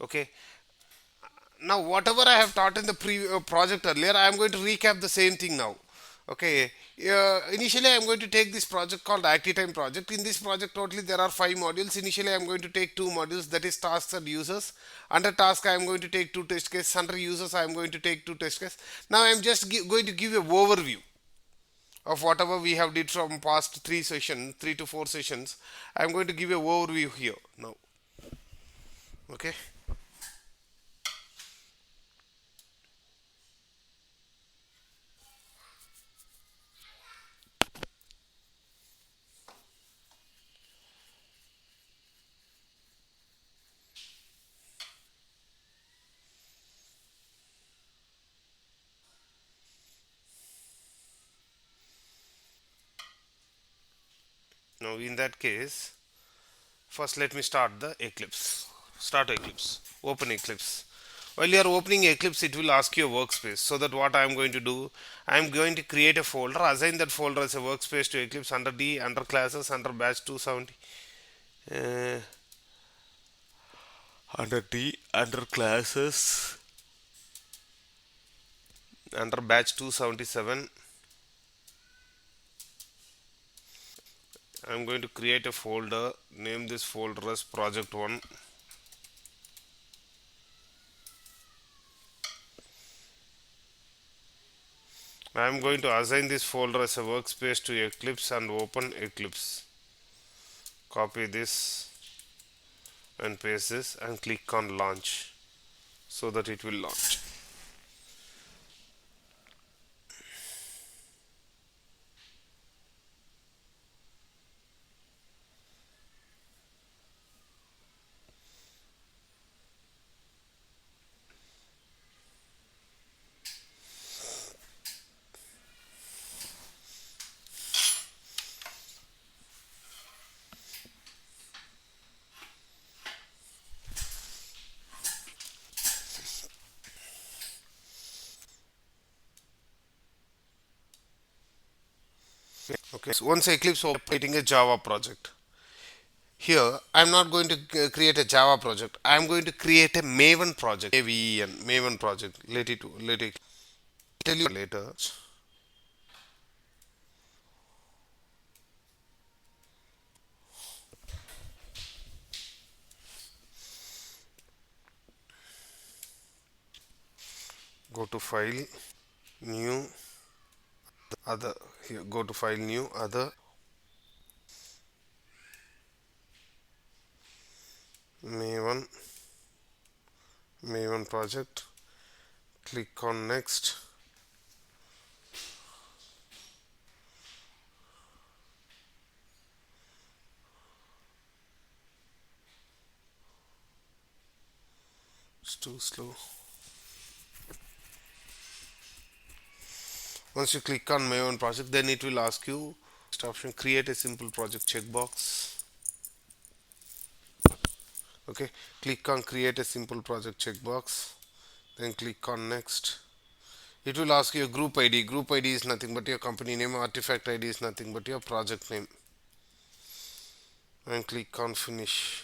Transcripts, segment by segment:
Okay, now whatever I have taught in the project earlier, I am going to recap the same thing now. Okay, initially I am going to take this project called active time project. In this project totally there are 5 modules. Initially I am going to take 2 modules, that is tasks and users. Under task I am going to take 2 test cases. Under users I am going to take 2 test cases. Now I am just going to give a overview of whatever we have did from past 3 to 4 sessions. I am going to give a overview here now. Okay. Now in that case, first let me start the Eclipse. Start Eclipse. Open Eclipse. While you are opening Eclipse, it will ask you a workspace. So that what I am going to do, I am going to create a folder, assign that folder as a workspace to Eclipse under D, under classes, under batch 270. Uh, Under D, under classes, under batch 277. I am going to create a folder, name this folder as project 1. I am going to assign this folder as a workspace to Eclipse and open Eclipse. Copy this and paste this and click on launch so that it will launch. Okay, so once Eclipse operating a Java project. Here, I am not going to create a Java project. I am going to create a Maven project. Maven, Maven project. Let it tell you later. Go to file, new, other. Here, go to file, new, other, Maven, Maven project. Click on next. It's too slow. Once you click on Maven project, then it will ask you next option, create a simple project checkbox. Okay, click on create a simple project checkbox, then click on next. It will ask you a group ID. Group ID is nothing but your company name. Artifact ID is nothing but your project name. And click on finish.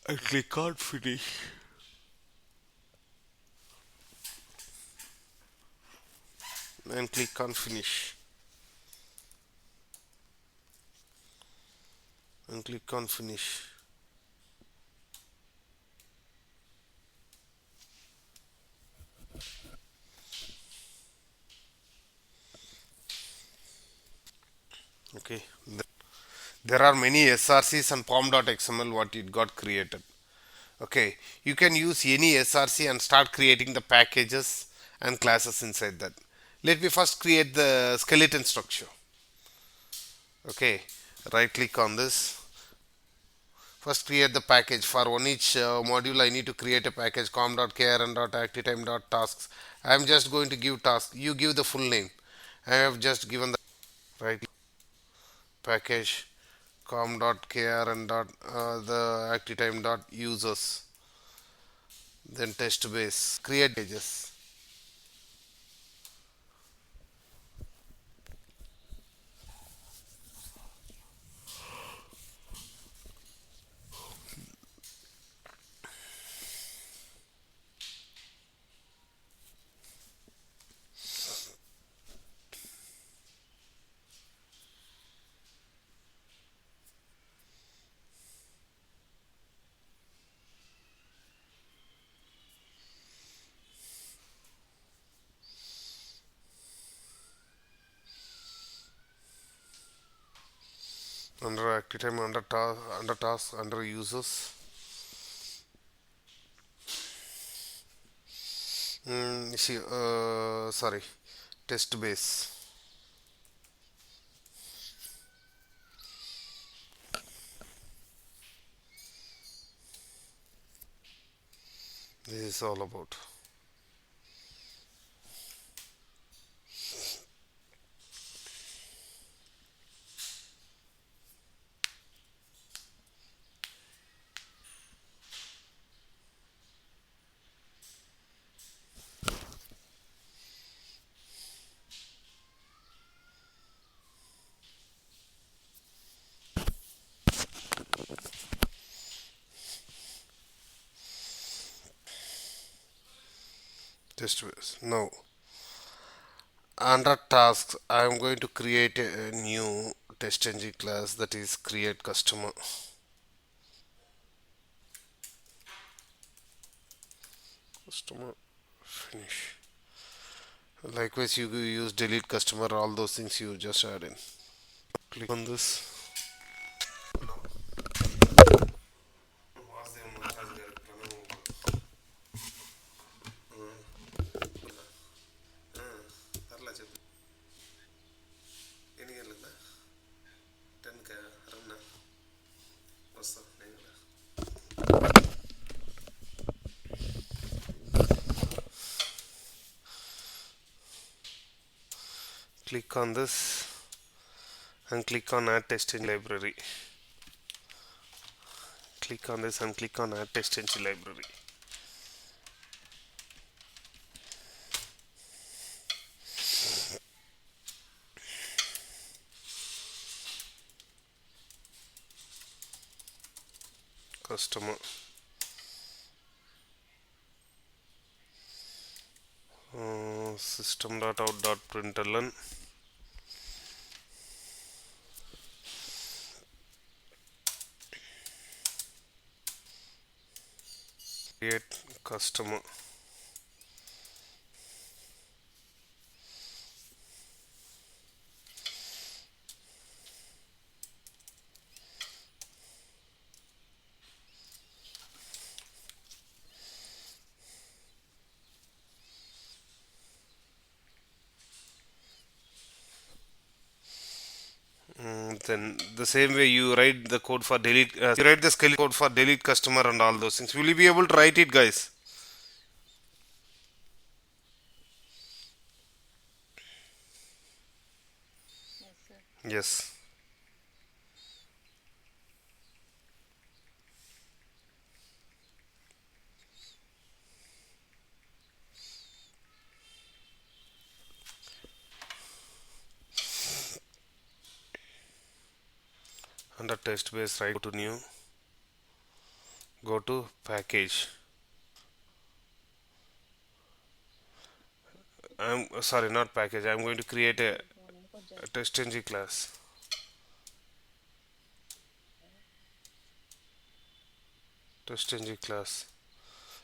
And click on finish. And click on finish. And click on finish. Okay. There are many SRCs and pom.xml what it got created. Okay, you can use any SRC and start creating the packages and classes inside that. Let me first create the skeleton structure. Okay, right click on this. First create the package. For one each module I need to create a package com.krn.activetime.tasks. I am just going to give task. You give the full name. I have just given the right package com.krn. The activetime.users. Then test base. Create pages. Under active time, under task, under users. See, sorry, test base. This is all about test base. Now, under tasks, I am going to create a new test engine class, that is create customer. Customer finish. Likewise, you use delete customer, all those things you just add in. Click on this. Click on this and click on add test engine library. Click on this and click on add test engine library. Customer. System.out.println. Create customer. Then the same way you write the code for delete, you write the skeleton code for delete customer and all those things. Will you be able to write it, guys? Yes. Under test base, right, go to new, go to package. I'm sorry, not package. I'm going to create a test ng class. Test ng class.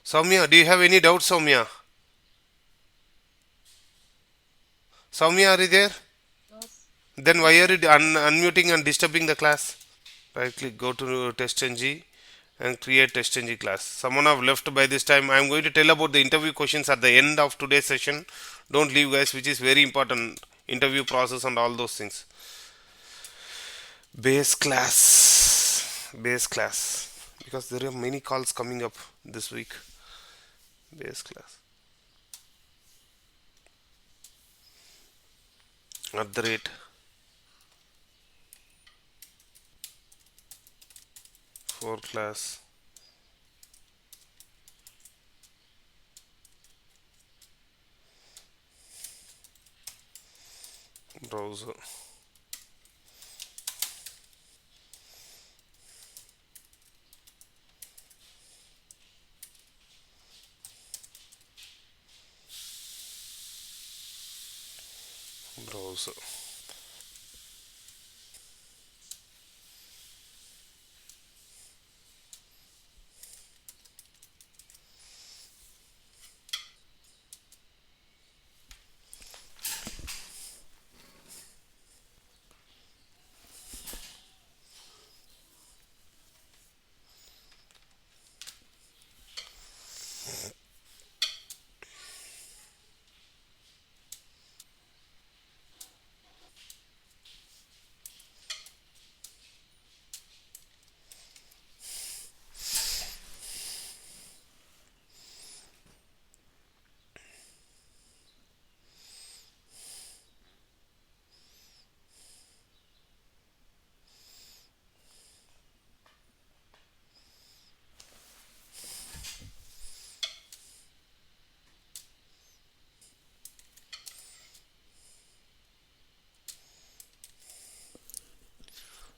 Soumya, do you have any doubts, Soumya? Soumya, are you there? Then why are you unmuting and disturbing the class? Right click, go to test ng and create test ng class. Someone have left by this time. I am going to tell about the interview questions at the end of today's session. Don't leave, guys, which is very important. Interview process and all those things. Base class. Base class. Because there are many calls coming up this week. Base class. At the rate. For class. Browser. Browser.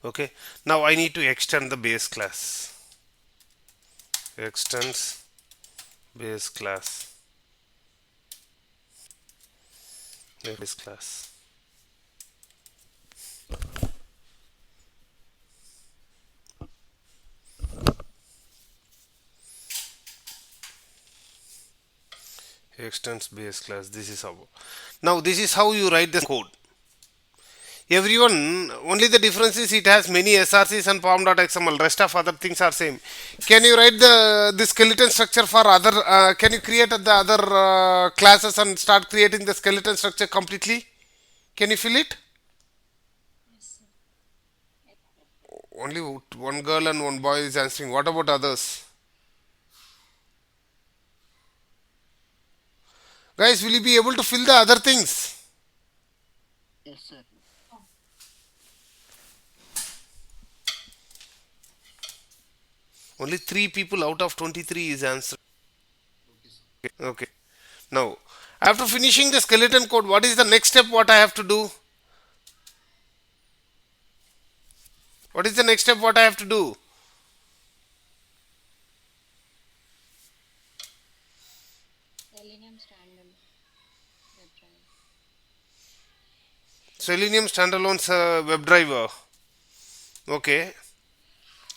Okay, now I need to extend the base class. Extends base class. Base class. Extends base class. This is how. Now this is how you write the code. Everyone, only the difference is it has many srcs and pom.xml. Rest of other things are same. Can you write the skeleton structure for other? Can you create the other classes and start creating the skeleton structure completely? Can you fill it? Only one girl and one boy is answering. What about others? Guys, will you be able to fill the other things? Only three people out of 23 is answering. Okay. Now, after finishing the skeleton code, what is the next step? What I have to do? What is the next step? What I have to do? Selenium standalone web driver. Okay.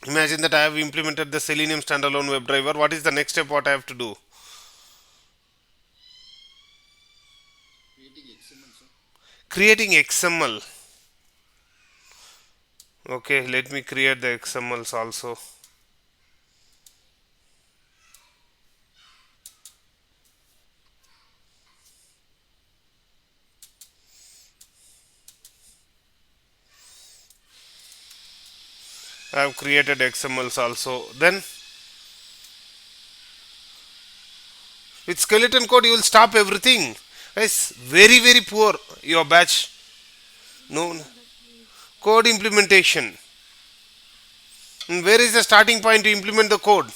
Imagine that I have implemented the Selenium standalone web driver. What is the next step? What I have to do? Creating XML. Okay, let me create the XMLs also. I have created XMLs also. Then with skeleton code you will stop everything. It's very poor your batch. No code implementation. And where is the starting point to implement the code?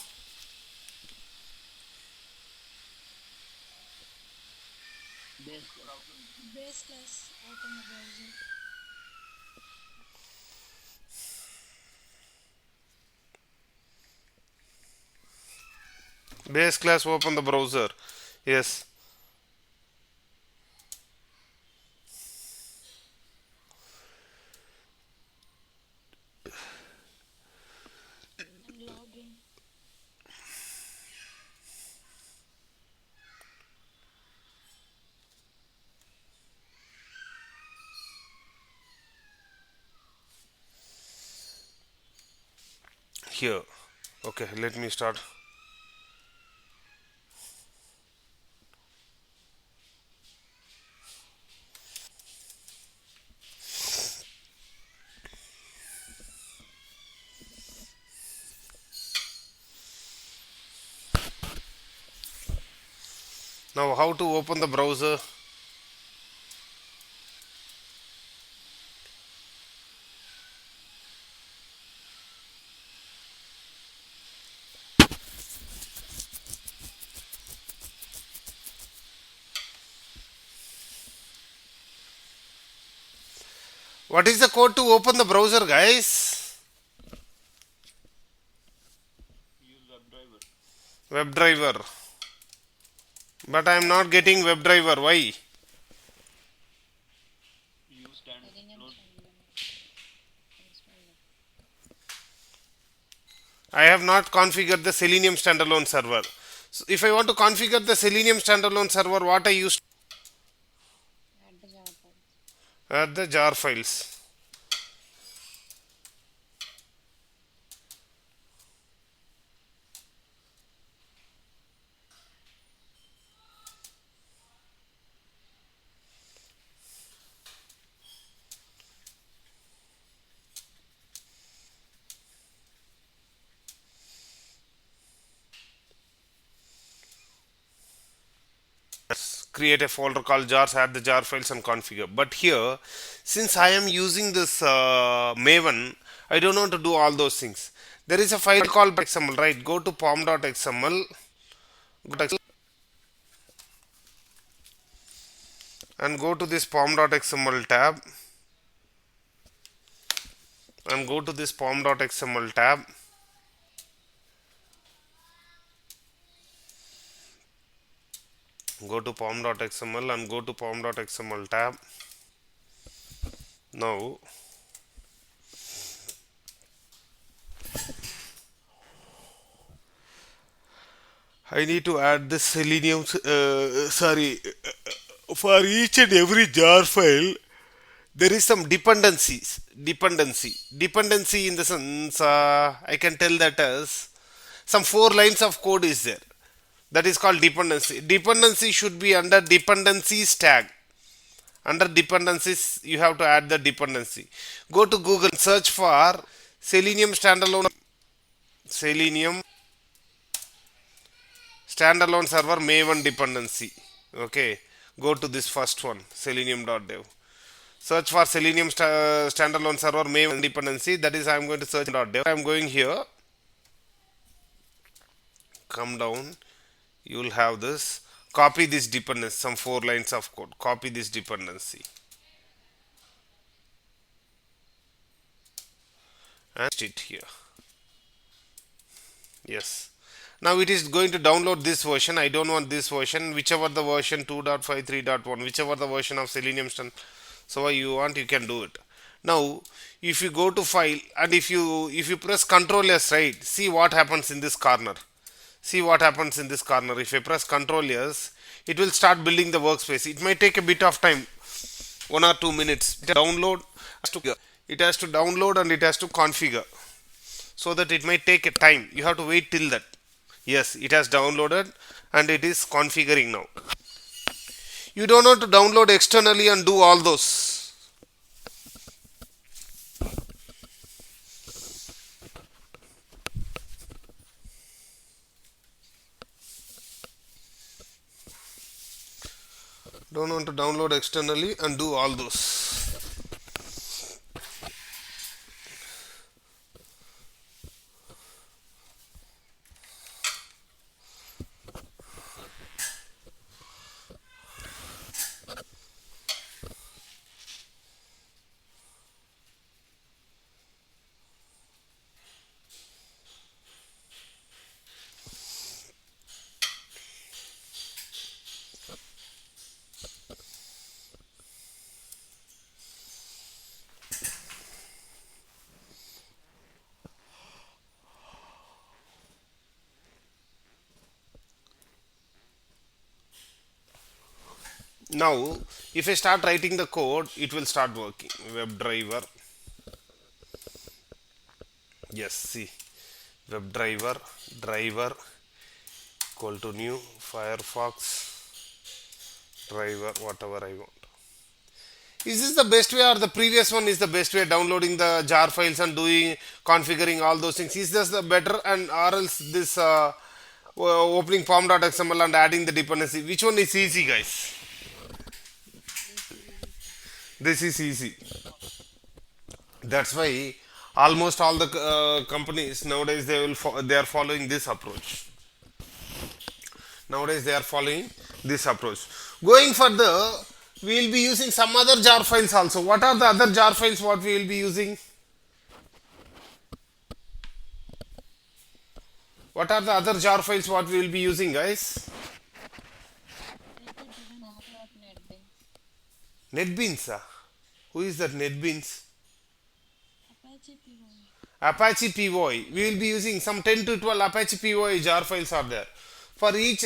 Base class open the browser. Yes. Here. Okay, let me start. Now how to open the browser? What is the code to open the browser, guys? Web driver. But I am not getting web driver. Why? I have not configured the Selenium standalone server. So if I want to configure the Selenium standalone server, what I use? Add the jar files. Create a folder called jars, add the jar files and configure. But here, since I am using this Maven, I don't want to do all those things. There is a file called XML, right? Go to pom.xml, and go to this pom.xml tab and go to this pom.xml tab. Go to pom.xml and go to pom.xml tab. Now I need to add this Selenium. For each and every jar file, there is some dependency in the sense, I can tell that as some 4 lines of code is there. That is called dependency should be under dependencies tag. Under dependencies, you have to add the dependency. Go to Google and search for Selenium standalone server Maven dependency. Okay, go to this first one, selenium.dev. Search for Selenium standalone server Maven dependency. That is, I am going to search .dev. I am going here. Come down. You will have this. Copy this dependency. Some 4 lines of code. Copy this dependency and paste it here. Yes. Now it is going to download this version. I don't want this version. Whichever the version 2.5, 3.1, whichever the version of Selenium so you want, you can do it. Now, if you go to file and if you press Ctrl S, right, see what happens in this corner. See what happens in this corner. If I press Ctrl S, it will start building the workspace. It might take a bit of time, 1 or 2 minutes. It has to download and it has to configure, so that it might take a time. You have to wait till that. Yes, it has downloaded and it is configuring now. You don't want to download externally and do all those. Don't want to download externally and do all those. Now, if I start writing the code, it will start working. WebDriver. Yes, see. Driver equal to new Firefox driver, whatever I want. Is this the best way or the previous one is the best way, downloading the jar files and doing configuring all those things? Is this the better, and or else this opening pom.xml and adding the dependency? Which one is easy, guys? This is easy. That's why almost all the companies nowadays they are following this approach. Nowadays they are following this approach. Going further, we will be using some other jar files also. What are the other jar files what we will be using? What are the other jar files what we will be using, guys? NetBeans. Who is that NetBeans? Apache POI. We will be using some 10 to 12 Apache POI jar files are there. For each,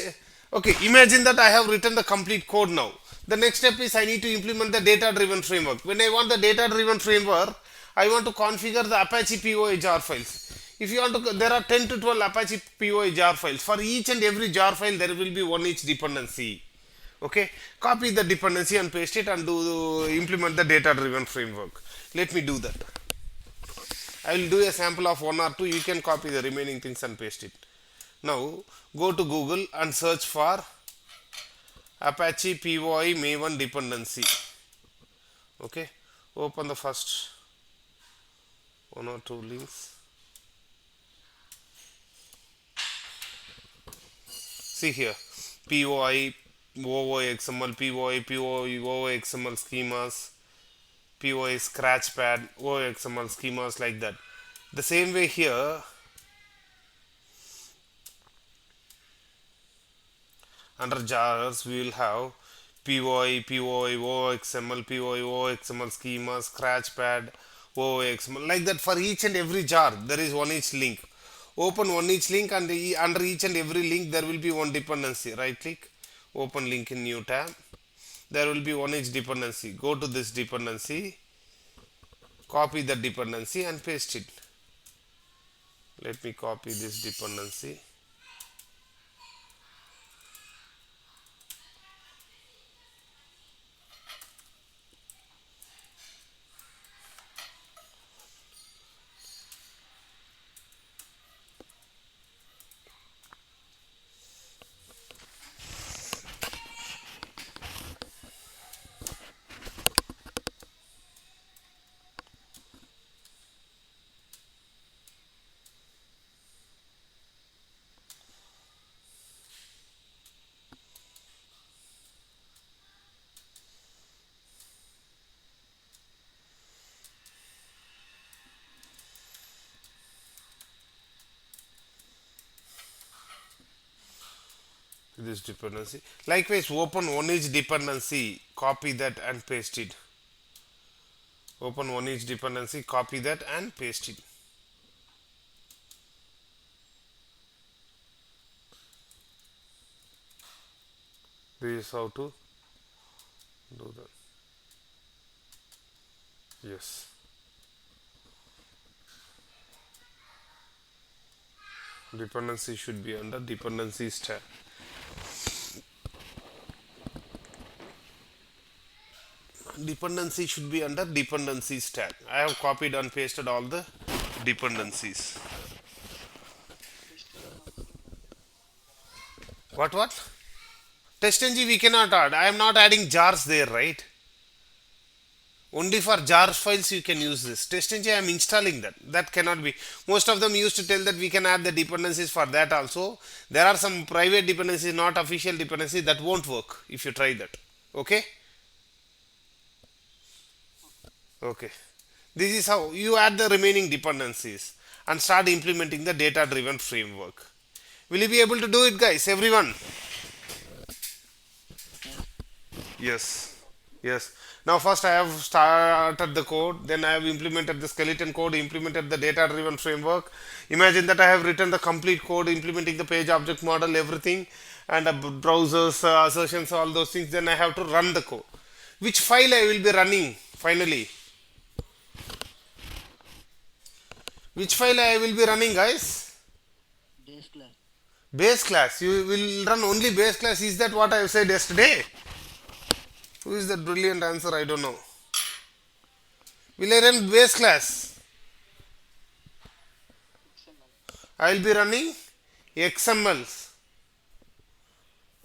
okay, imagine that I have written the complete code now. The next step is I need to implement the data driven framework. When I want the data driven framework, I want to configure the Apache POI jar files. If you want to, there are 10 to 12 Apache POI jar files. For each and every jar file, there will be one each dependency. Okay, copy the dependency and paste it and implement the data driven framework. Let me do that. I will do a sample of 1 or 2. You can copy the remaining things and paste it. Now go to Google and search for Apache POI Maven dependency. Okay, open the first 1 or 2 links. See here, POI, OOXML, POI, POI, OOXML schemas. POI, Scratchpad, OXML schemas like that. The same way here, under jars, we will have POI, POI, OXML, POI, OXML schema, Scratchpad, OXML. Like that for each and every jar, there is one each link. Open one each link and under each and every link there will be one dependency. Right click, open link in new tab. There will be one each dependency. Go to this dependency, copy the dependency and paste it. Let me copy this dependency. This dependency. Likewise, open one each dependency, copy that and paste it. Open one each dependency, copy that and paste it. This is how to do that. Yes. Dependency should be under dependencies tab. Dependency should be under dependencies tab. I have copied and pasted all the dependencies. What? TestNG we cannot add. I am not adding jars there, right? Only for jars files you can use this. TestNG I am installing that. That cannot be. Most of them used to tell that we can add the dependencies for that also. There are some private dependencies, not official dependencies, that won't work if you try that. Okay? Okay. This is how you add the remaining dependencies and start implementing the data driven framework. Will you be able to do it, guys? Everyone? Yes. Yes. Now first I have started the code, then I have implemented the skeleton code, implemented the data driven framework. Imagine that I have written the complete code implementing the page object model, everything, and browsers, assertions, all those things. Then I have to run the code. Which file I will be running finally? Which file I will be running, guys? Base class. Base class. You will run only base class. Is that what I said yesterday? Who is that brilliant answer? I don't know. Will I run base class? XML. I will be running XMLs.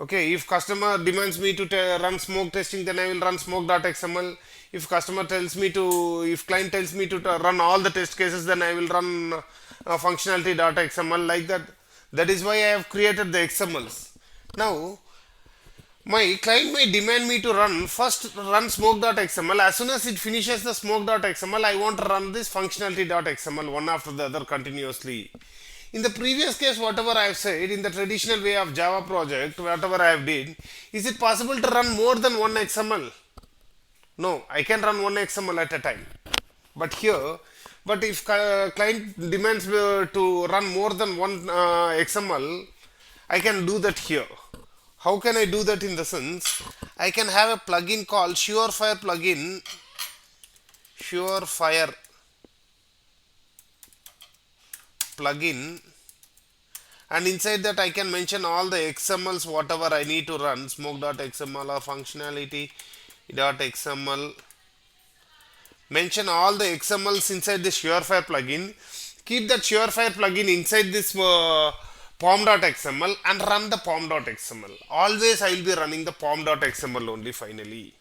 Okay, if customer demands me to run smoke testing, then I will run smoke.xml. If customer tells me to, if client tells me to run all the test cases, then I will run functionality.xml like that. That is why I have created the XMLs. Now, my client may demand me to run smoke.xml. As soon as it finishes the smoke.xml, I want to run this functionality.xml one after the other continuously. In the previous case, whatever I have said, in the traditional way of Java project, whatever I have did, is it possible to run more than one XML? No, I can run one XML at a time. But here, but if client demands to run more than one XML, I can do that here. How can I do that? In the sense, I can have a plugin called Surefire plugin, Surefire plugin, and inside that I can mention all the XMLs whatever I need to run, smoke.xml or functionality.xml. Mention all the XMLs inside the Surefire plugin. Keep that Surefire plugin inside this pom.xml and run the pom.xml. Always I will be running the pom.xml only finally.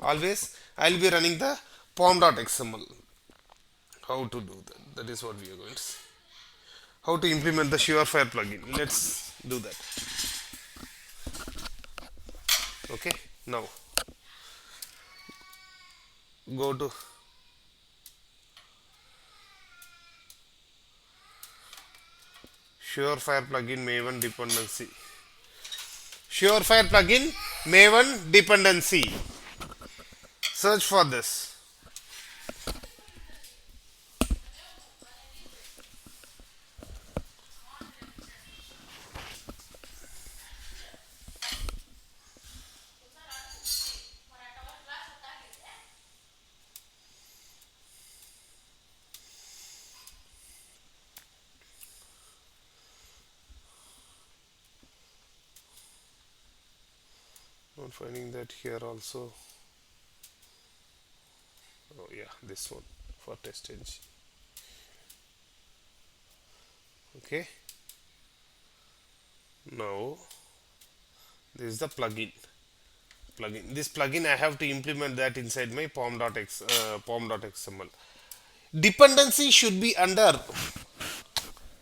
Always I will be running the pom.xml. How to do that? That is what we are going to see. How to implement the Surefire plugin. Let's do that. Okay. Now go to Surefire plugin Maven dependency. Surefire plugin Maven dependency. Search for this. Not finding that here also. Oh yeah, this one for test edge. Okay. Now this is the plugin. This plugin I have to implement that inside my pom.xml. Dependency should be under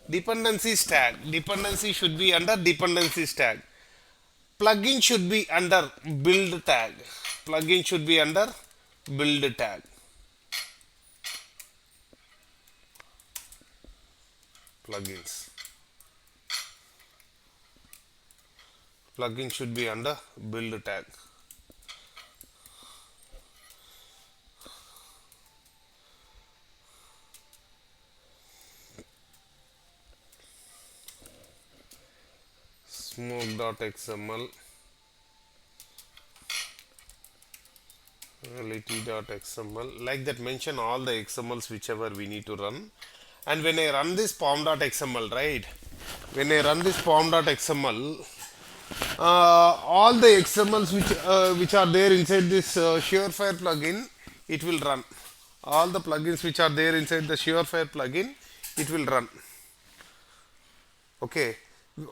dependencies tag. Dependency should be under dependencies tag. Plugin should be under build tag. Plugin should be under build tag. Plugins. Plugin should be under build tag. Smoke.xml, lit.xml, like that. Mention all the xmls whichever we need to run. And when I run this pom.xml, right, when I run this pom.xml, all the xmls which are there inside this Surefire plugin, it will run. All the plugins which are there inside the Surefire plugin, it will run. Okay.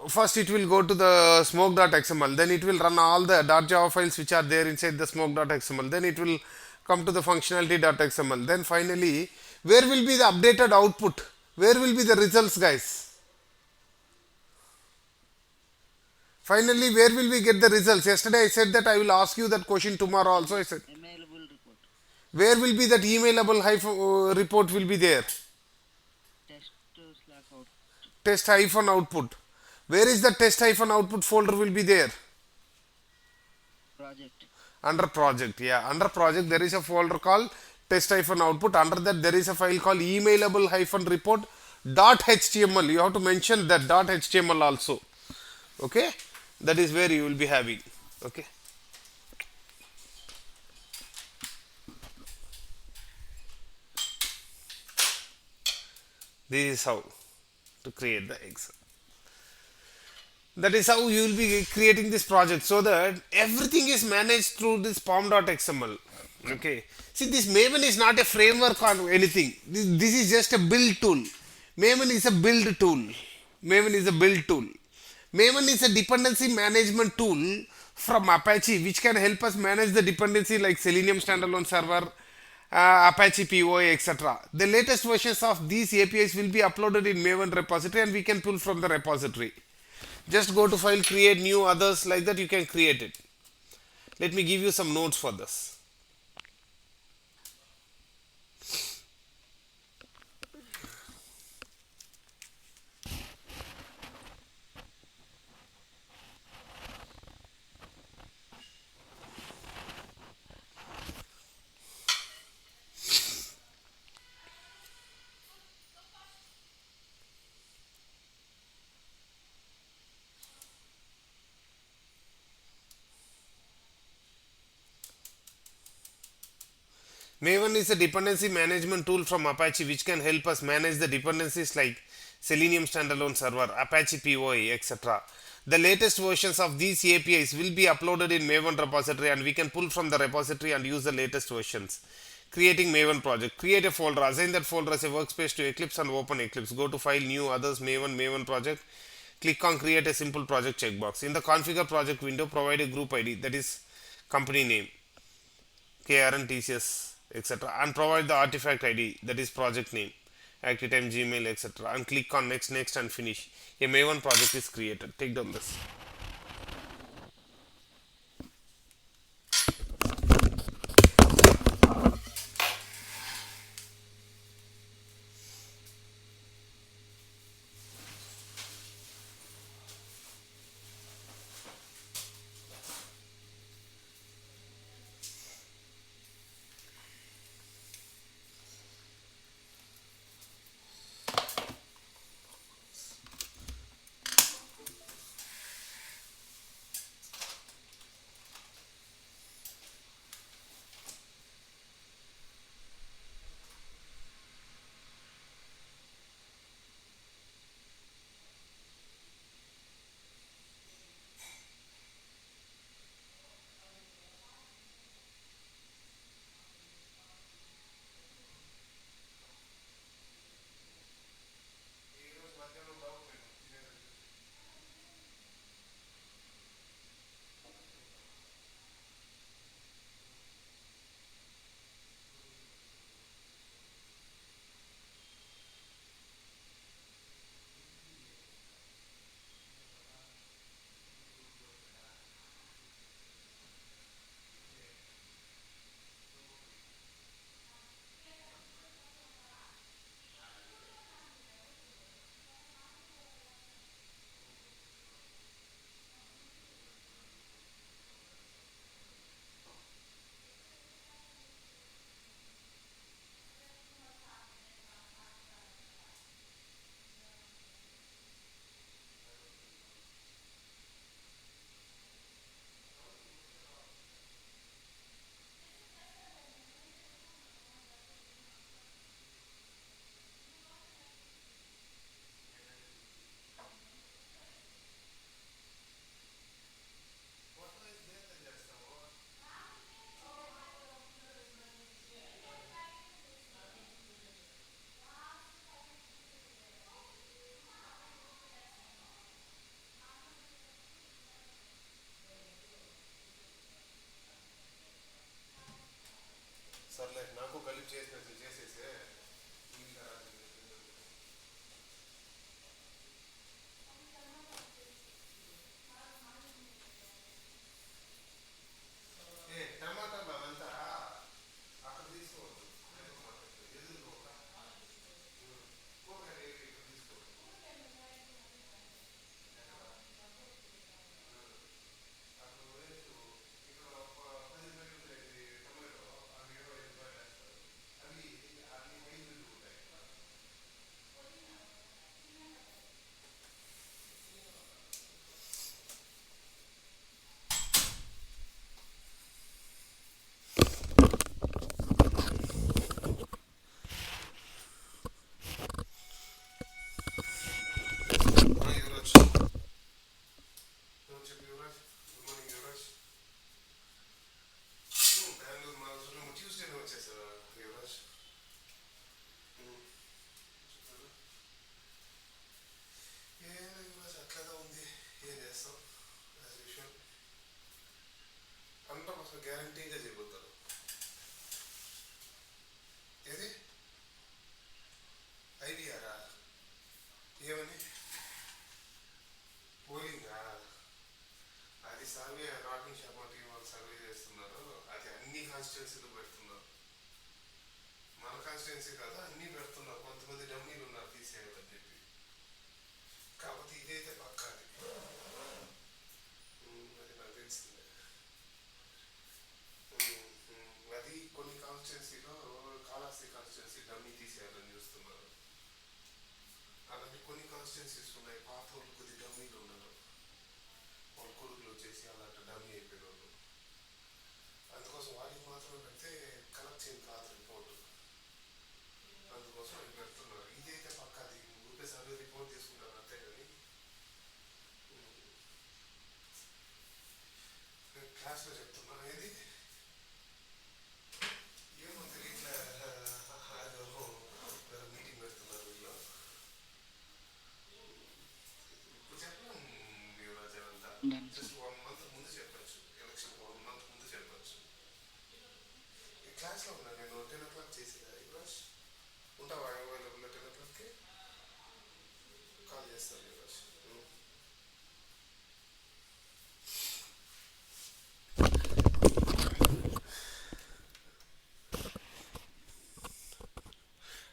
First it will go to the smoke.xml, then it will run all the .java files which are there inside the smoke.xml, then it will come to the functionality.xml, then finally where will be the updated output, where will be the results, guys? Finally where will we get the results? Yesterday I said that I will ask you that question tomorrow also. I said Emailable report. where will be that emailable report will be there? Test slash out. Test hyphen output. Where is the test hyphen output folder will be there? Project. Under project, yeah, under project there is a folder called test hyphen output. Under that there is a file called emailable hyphen report dot html. You have to mention that dot html also. Okay, that is where you will be having. Okay, this is how to create the Excel. That is how you will be creating this project, so that everything is managed through this pom.xml. Okay, see, this Maven is not a framework or anything. This is just a build tool. Maven is a build tool. Maven is a build tool. Maven is a dependency management tool from Apache, which can help us manage the dependency like Selenium standalone server, Apache POI, etc. The latest versions of these APIs will be uploaded in Maven repository, and we can pull from the repository. Just go to file, create new others, like that you can create it. Let me give you some notes for this. Maven is a dependency management tool from Apache which can help us manage the dependencies like Selenium standalone server, Apache POI, etc. The latest versions of these APIs will be uploaded in Maven repository, and we can pull from the repository and use the latest versions. Creating Maven project. Create a folder. Assign that folder as a workspace to Eclipse and open Eclipse. Go to file, new others, Maven project. Click on create a simple project checkbox. In the configure project window, provide a group ID, that is company name, KRN, TCS, etc. and provide the artifact ID, that is project name, active time, Gmail, etc. and click on next, next and finish. A Maven project is created. Take down this. కాన్స్టిట్యున్సీలు పెడుతున్నారు. మన constituency కాదు, అన్నీ పెడుతున్నారు. కొంతమంది డమ్మీలు ఉన్నారు తీసేయాలని చెప్పి. కాకపోతే ఇదైతే పక్కాది. అది నాకు తెలిసిందే. అది కొన్ని కాన్స్టిట్యున్సీలో కాళహస్తి కాన్స్టిట్యున్సీ డమ్మీ తీసేయాలని చూస్తున్నారు. అలాంటి కొన్ని కాన్స్టిట్యున్సీస్ ఉన్నాయి, పాత వాళ్ళు కొద్ది డమ్మీలు ఉన్నారు. వాళ్ళు కొడుకులు వచ్చేసి అలాంటి డమ్మీ అయిపోయిన వాళ్ళు. అందుకోసం వాడికి మాత్రమే పెడితే కలెక్ట్ చేయని కాదు రిపోర్ట్. అందుకోసం అవి పెడుతున్నారు. ఇదైతే పక్కాది. ఊరికేసారి రిపోర్ట్ తీసుకుంటారు అంతే. కానీ క్లాస్లో చెప్తున్నా ఏది ఏమో తెలియట్లే. మీటింగ్ పెడుతున్నారు వీళ్ళు. ఇప్పుడు చెప్పలేం యువరాజ్ అంతా. Done, sir. జస్ట్ 1 మంత్ ముందు చెప్పచ్చు. ఎలక్షన్ 1 మంత్ ముందు చెప్పచ్చు. ఈ క్లాస్లో ఉన్నా నేను 10 o'clock చేసేదా యువరాజ్? ఉంటావా అవైలబుల్ 10 o'clockకి? కాల్ చేస్తాను Yuvraj.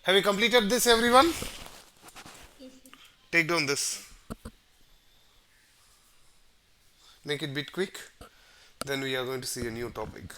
Have you completed this, everyone? Yes, sir. Take down this. Make it bit quick. Then we are going to see a new topic.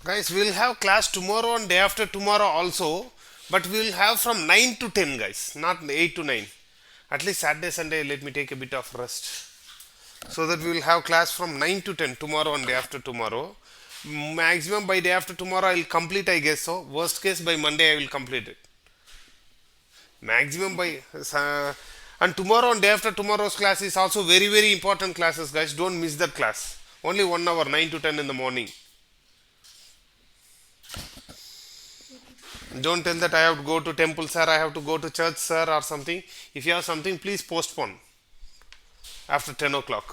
Guys, we'll have class tomorrow and day after tomorrow also, but we'll have from 9 to 10, guys, not 8 to 9. At least Saturday, Sunday, let me take a bit of rest. So that we will have class from 9 to 10 tomorrow and day after tomorrow. Maximum by day after tomorrow, I will complete, I guess so. Worst case, by Monday, I will complete it. Maximum by. And tomorrow and day after tomorrow's class is also very, very important classes, guys. Don't miss that class. Only 1 hour, 9 to 10 in the morning. Okay. Don't tell that I have to go to temple, sir, I have to go to church, sir, or something. If you have something, please postpone after 10 o'clock.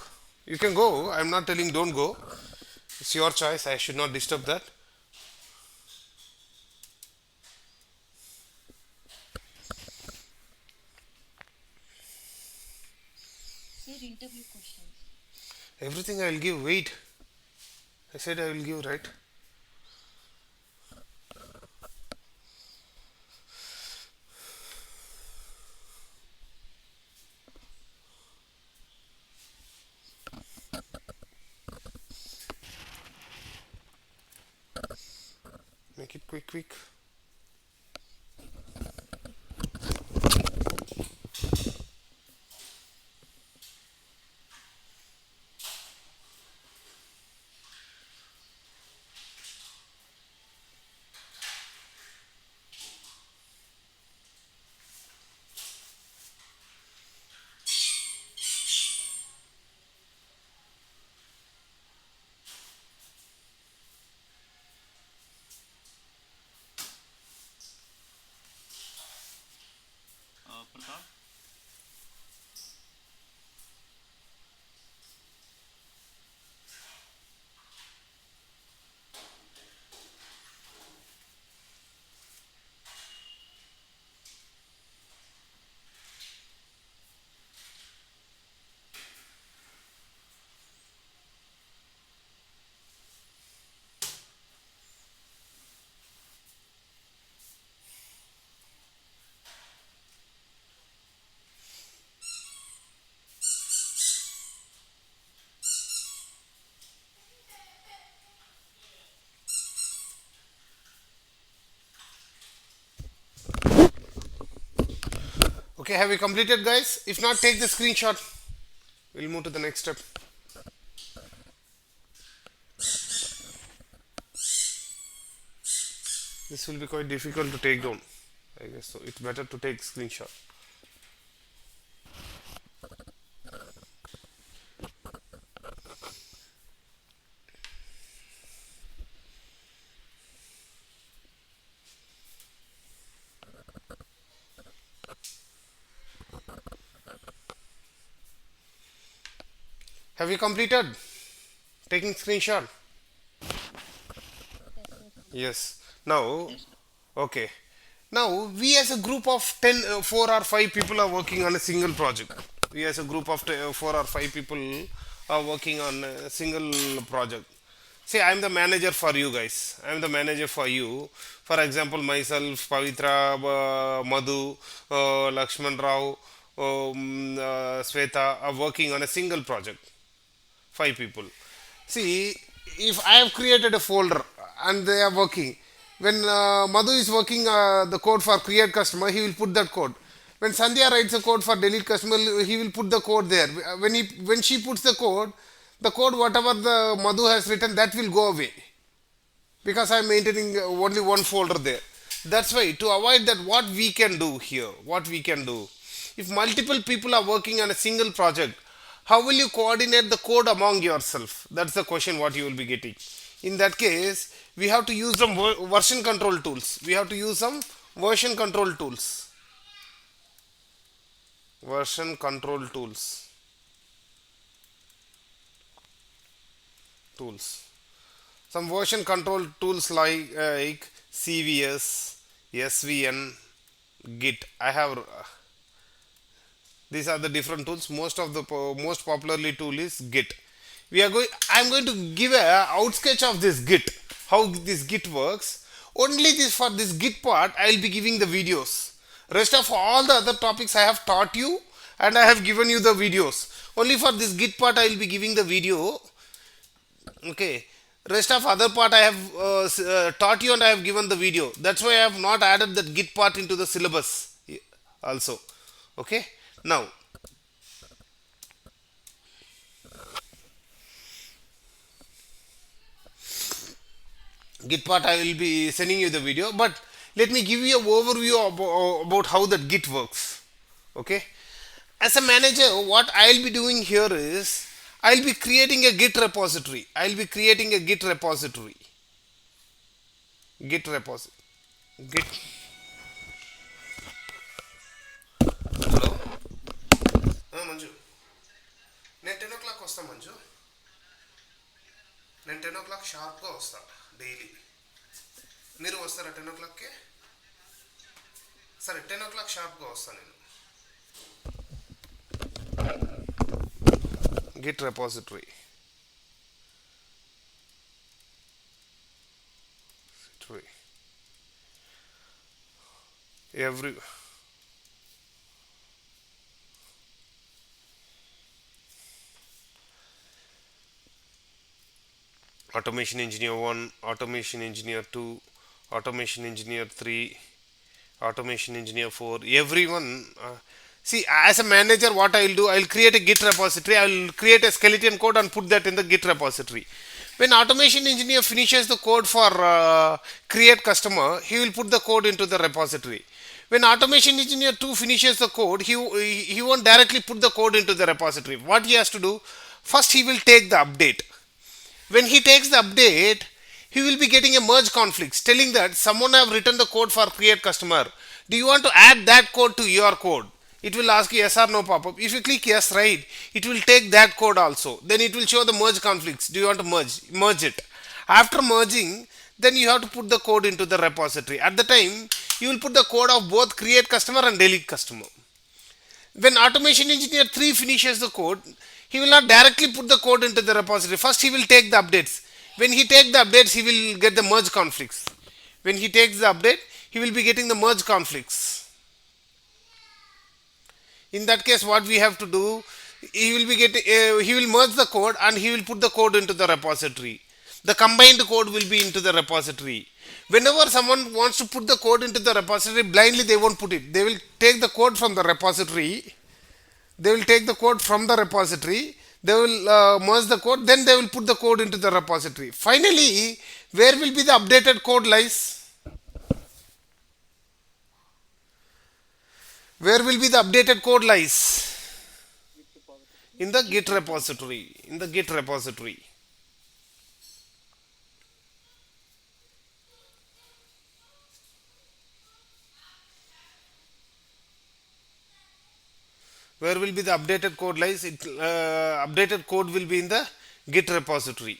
You can go. I'm not telling don't go. It's your choice. I should not disturb that. Sir, interview questions. Everything I will give. Wait. I said I will give, right? Make it quick, quick. Okay, have we completed, guys? If not, take the screenshot. We'll move to the next step. This will be quite difficult to take down, I guess. So it's better to take screenshot. Have you completed taking screenshot? Yes, sir. Yes. Now, Yes, sir. okay. Now, we as a group of 10, 4 or 5 people are working on a single project. We as a group of 4 or 5 people are working on a single project. See, I'm the manager for you guys. I'm the manager for you. For example, myself, Pavitra, Madhu, Lakshman Rao, Sweta are working on a single project. 5 people. See, if I have created a folder and they are working, when Madhu is working the code for create customer, he will put that code. When Sandhya writes a code for delete customer, he will put the code there. When she puts the code whatever the Madhu has written, that will go away because I'm maintaining only one folder there. That's why to avoid that, what we can do here, what we can do, if multiple people are working on a single project, how will you coordinate the code among yourself? That's the question what you will be getting. In that case, we have to use some version control tools. We have to use some version control tools. Version control tools. Some version control tools like CVS, SVN, Git. I have these are the different tools. Most of the most popularly tool is Git. We are going. I am going to give a outsketch of this Git. How this Git works. Only this for this Git part I will be giving the videos. Rest of all the other topics I have taught you and I have given you the videos. Only for this Git part I will be giving the video. Okay. Rest of other part I have taught you and I have given the video. That's why I have not added that Git part into the syllabus also. Okay. Now, Git part I will be sending you the video, but let me give you an overview about how that Git works. Okay. As a manager, what I'll be doing here is I'll be creating a Git repository. I'll be creating a Git repository. Git repository. Git. Hello. Manju. నేను 10 o'clock వస్తా మంజు. నేను 10 o'clock షార్ప్గా వస్తా daily. మీరు వస్తారా 10 o'clockకి? సరే 10 o'clock షార్ప్గా వస్తా నేను. Git repository. Every automation engineer 1, automation engineer 2, automation engineer 3, automation engineer 4, everyone. See, as a manager, what I will do, I will create a Git repository. I will create a skeleton code and put that in the Git repository. When automation engineer finishes the code for create customer, he will put the code into the repository. When automation engineer 2 finishes the code, he won't directly put the code into the repository. What he has to do, first he will take the update. When he takes the update, he will be getting a merge conflicts telling that someone have written the code for create customer. Do you want to add that code to your code? It will ask you yes or no pop-up. If you click yes, right, it will take that code also. Then it will show the merge conflicts. Do you want to merge it? After merging, then you have to put the code into the repository. At the time, you will put the code of both create customer and delete customer. When automation engineer 3 finishes the code, he will not directly put the code into the repository. First he will take the updates. When he takes the updates, he will get the merge conflicts. When he takes the update, he will be getting the merge conflicts. In that case, what we have to do, he will merge the code and he will put the code into the repository. The combined code will be into the repository. Whenever someone wants to put the code into the repository, blindly they won't put it. They will take the code from the repository. They will take the code from the repository. They will merge the code. Then they will put the code into the repository. Finally, where will be the updated code lies? Where will be the updated code lies? Git repository. In the Git repository. In the Git repository. Where will be the updated code lies? Updated code will be in the Git repository.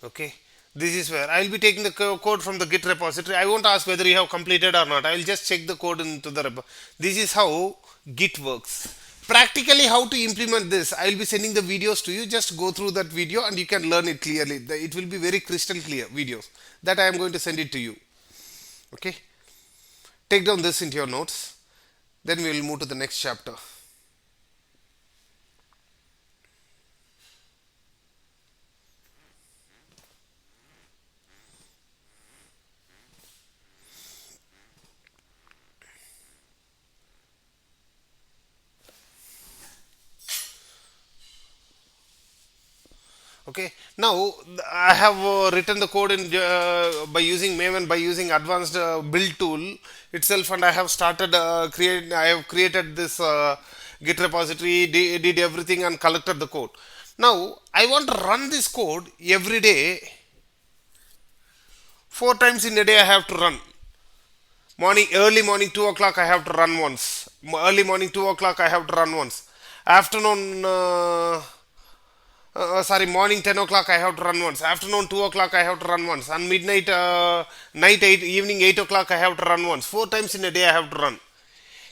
Okay, this is where I will be taking the code from the Git repository. I won't ask whether you have completed or not. I will just check the code into the repo. This is how Git works. Practically, how to implement this, I will be sending the videos to you. Just go through that video and you can learn it clearly. It will be very crystal clear videos that I am going to send it to you. Okay, take down this into your notes. Then we will move to the next chapter. Okay, now I have written the code in by using Maven, by using advanced build tool itself, and I have started create I have created this Git repository, did everything and collected the code. Now I want to run this code every day. 4 times in a day I have to run. Morning, early morning 2 o'clock I have to run once. Early morning 2 o'clock I have to run once. Afternoon sorry, morning 10 o'clock I have to run once. Afternoon 2 o'clock I have to run once. And midnight, night 8, evening 8 o'clock I have to run once. 4 times in a day I have to run.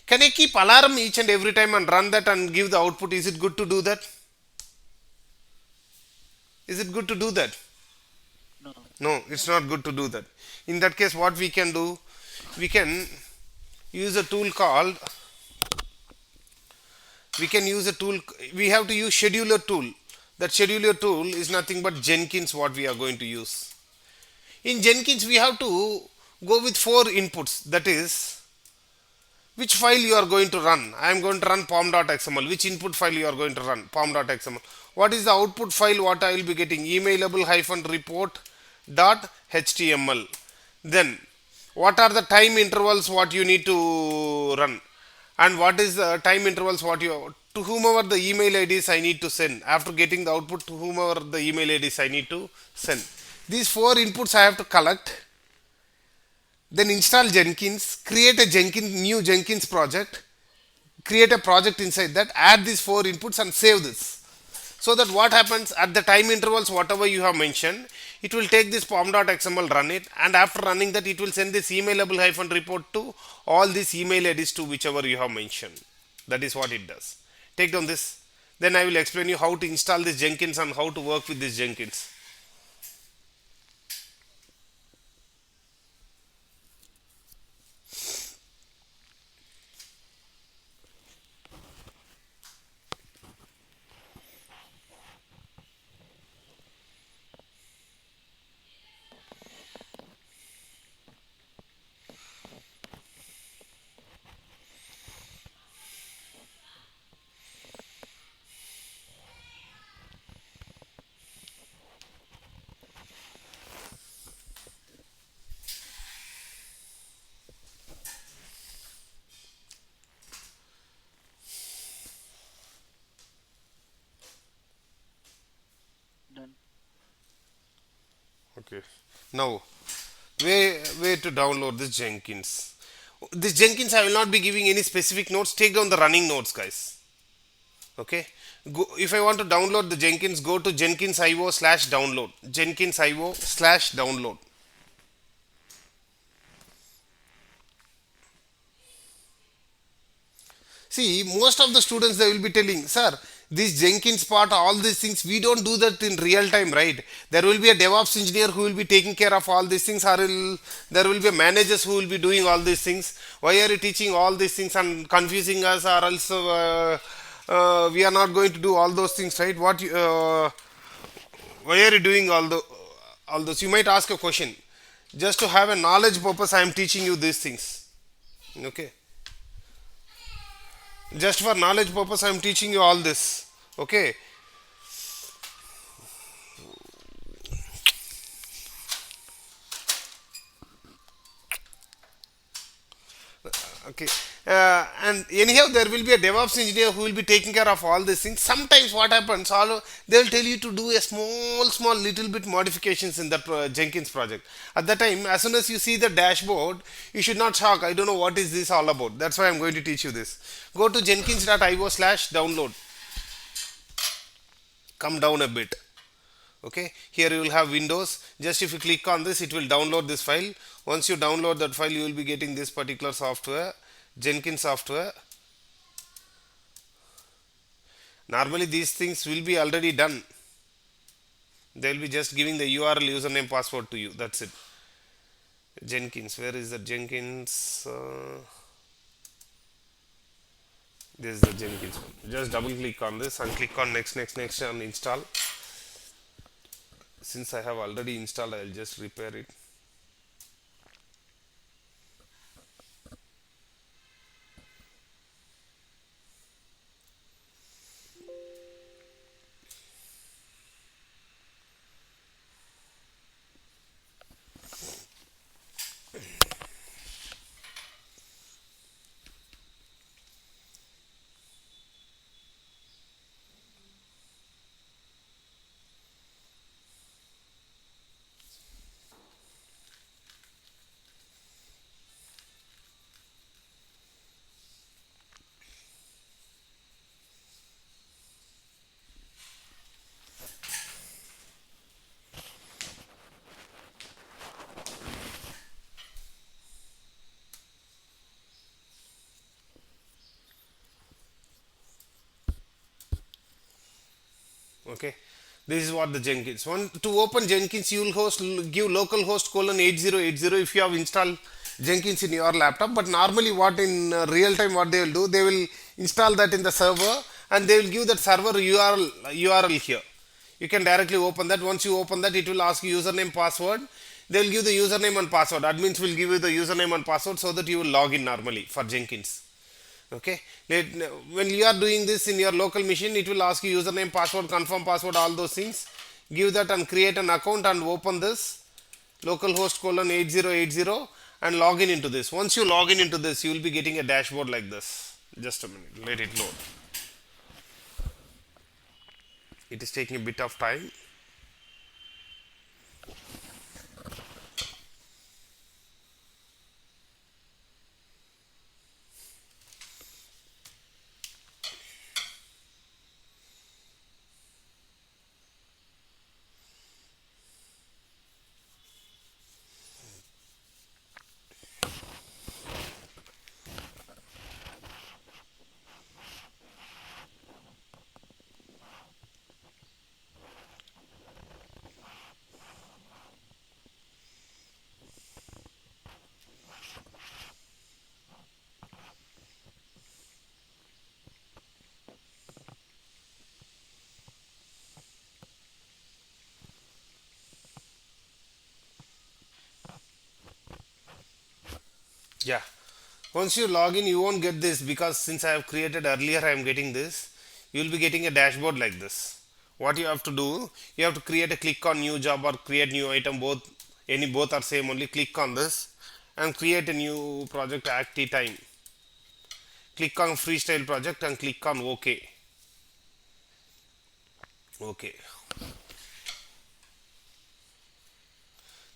Can I keep alarm each and every time and run that and give the output? Is it good to do that? Is it good to do that? No. No, it's not good to do that. In that case, what we can do, we can use a tool called, we can use a tool, we have to use scheduler tool. That scheduler tool is nothing but Jenkins, what we are going to use. In Jenkins, we have to go with 4 inputs. That is, which file you are going to run. I am going to run pom.xml. Which input file you are going to run? Pom.xml. What is the output file? What I will be getting? Emailable report dot html. Then, what are the time intervals what you need to run? And what is the time intervals what you, to whomever the email IDs I need to send. After getting the output, to whomever the email IDs I need to send. These 4 inputs I have to collect. Then install Jenkins, create a new Jenkins project, create a project inside that, add these 4 inputs and save this. So that what happens at the time intervals, whatever you have mentioned, it will take this pom.xml, run it, and after running that, it will send this emailable report to all these email IDs to whichever you have mentioned. That is what it does. Take down this. Then I will explain you how to install this Jenkins and how to work with this Jenkins. Done. Okay. Now, where to download this Jenkins? This Jenkins, I will not be giving any specific notes. Take down the running notes, guys. Okay. Go, if I want to download the Jenkins, go to jenkins.io/download. Jenkins.io/download. See, most of the students they will be telling, sir, this Jenkins part, all these things, we don't do that in real time, right? There will be a DevOps engineer who will be taking care of all these things, or there will be managers who will be doing all these things. Why are you teaching all these things and confusing us, or also we are not going to do all those things, right? Why are you doing all those? You might ask a question. Just to have a knowledge purpose, I am teaching you these things. Okay. Just for knowledge purpose, I am teaching you all this. Okay. Okay. And anyhow, there will be a DevOps engineer who will be taking care of all these things. Sometimes what happens, they will tell you to do a small, little bit modifications in that Jenkins project. At that time, as soon as you see the dashboard, you should not shock. I don't know what is this all about. That's why I'm going to teach you this. Go to jenkins.io/download. Come down a bit. Okay, here you will have Windows. Just if you click on this, it will download this file. Once you download that file, you will be getting this particular software, Jenkins software. Normally these things will be already done. They will be just giving the URL, username, password to you. That's it. Jenkins, where is the Jenkins? This is the Jenkins one. Just double click on this and click on next and install. Since I have already installed, I will just repair it. Okay, this is what the Jenkins one. To open Jenkins, you will give localhost colon 8080 if you have installed Jenkins in your laptop. But normally what in real time what they will do, they will install that in the server and they will give that server URL here. You can directly open that. Once you open that, it will ask you username, password. They will give the username and password. Admins will give you the username and password so that you will log in normally for Jenkins. Okay, when you are doing this in your local machine, it will ask you username, password, confirm password, all those things. Give that and create an account and open this localhost colon 8080 and log in into this. Once you log in into this, you will be getting a dashboard like this. Just a minute, let it load. It is taking a bit of time. Yeah. Once you log in, you won't get this because since I have created earlier, I am getting this. You will be getting a dashboard like this. What you have to do, you have to create a click on new job or create new item. Both are same. Only click on this and create a new project active time. Click on freestyle project and click on OK. OK.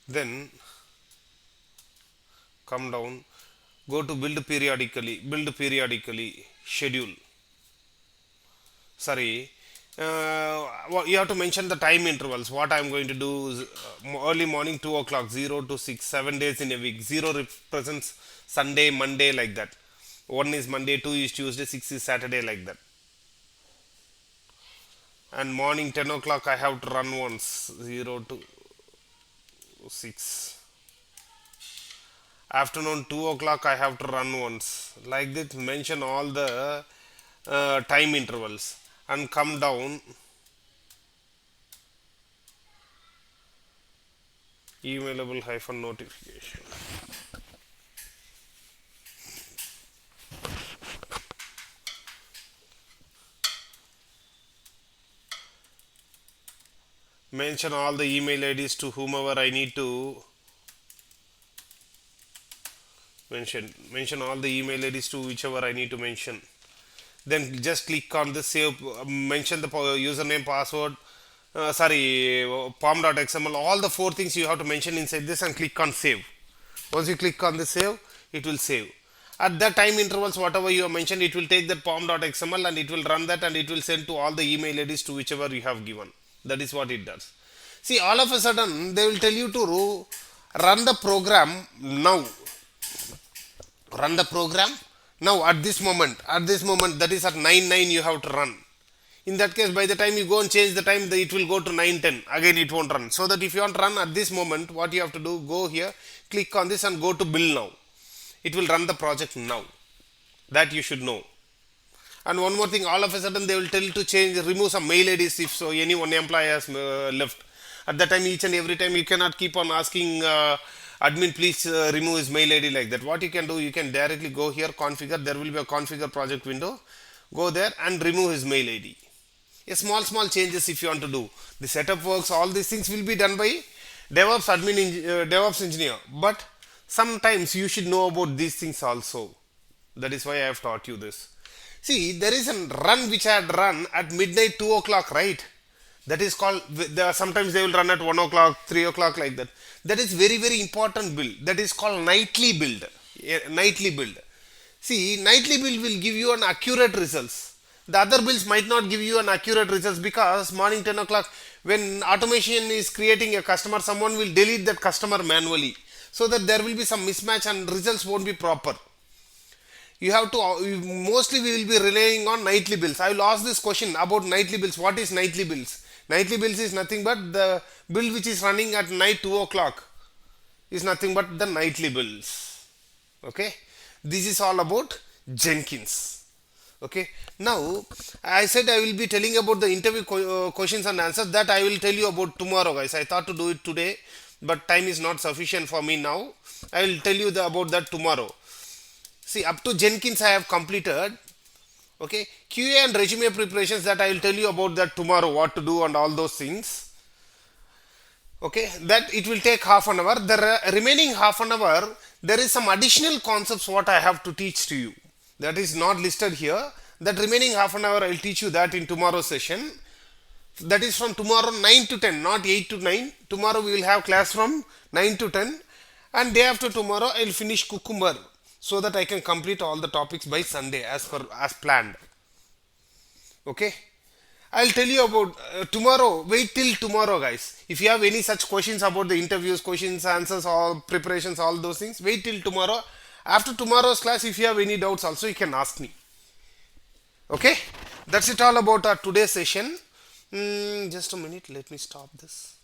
Then come down, go to build periodically, schedule. Sorry, you have to mention the time intervals. What I am going to do is early morning 2 o'clock, 0 to 6, 7 days in a week. 0 represents Sunday, Monday, like that. 1 is Monday, 2 is Tuesday, 6 is Saturday, like that. and morning 10 o'clock I have to run once, 0 to 6. Afternoon 2 o'clock I have to run once. Like this, mention all the time intervals and come down. Emailable hyphen notification. Mention all the email IDs to whomever I need to mention all the email IDs to whichever I need to mention. Then just click on the save, mention the username, password, pom.xml, all the four things you have to mention inside this and click on save. Once you click on the save, it will save. At that time intervals, whatever you have mentioned, it will take that pom.xml and it will run that and it will send to all the email IDs to whichever you have given. That is what it does. See, all of a sudden, they will tell you to run the program now. Run the program now at this moment, that is at 9:09 you have to run. In that case, by the time you go and change the time, it will go to 9:10. Again it won't run. So that if you want to run at this moment, what you have to do, go here, click on this and go to build now. It will run the project now. That you should know. And one more thing, all of a sudden they will tell you to remove some mail IDs if so any one employee has left. At that time, each and every time, you cannot keep on asking admin please remove his mail ID like that. What you can do, you can directly go here, configure. There will be a configure project window. Go there and remove his mail ID. A small changes if you want to do. The setup works. All these things will be done by DevOps engineer. But sometimes you should know about these things also. That is why I have taught you this. See, there is a run which I had run at midnight, 2 o'clock, right? That is called, sometimes they will run at 1 o'clock, 3 o'clock, like that. That is very, very important build. That is called nightly build. Nightly build. See, nightly build will give you an accurate results. The other builds might not give you an accurate results because morning 10 o'clock, when automation is creating a customer, someone will delete that customer manually. So that there will be some mismatch and results won't be proper. You have to, mostly we will be relying on nightly builds. I will ask this question about nightly builds. What is nightly builds? Nightly builds is nothing but the build which is running at night 2 o'clock is nothing but the nightly builds. Okay, this is all about Jenkins. Okay, now I said I will be telling about the interview questions and answers. That I will tell you about tomorrow, guys. I thought to do it today, but time is not sufficient for me now. I will tell you about that tomorrow. See, up to Jenkins I have completed. Okay, QA and resume preparations, that I will tell you about that tomorrow, what to do and all those things. Okay, that it will take half an hour. The remaining half an hour, there is some additional concepts what I have to teach to you. That is not listed here. That remaining half an hour I will teach you that in tomorrow's session. That is from tomorrow 9 to 10, not 8 to 9. Tomorrow we will have class from 9 to 10. And day after tomorrow I will finish Cucumber, so that I can complete all the topics by Sunday as planned. Okay, I'll tell you about tomorrow. Wait till tomorrow, guys. If you have any such questions about the interviews, questions, answers, all preparations, all those things, wait till tomorrow. After tomorrow's class, if you have any doubts also, you can ask me. Okay, that's it all about our today's session. Just a minute, let me stop this.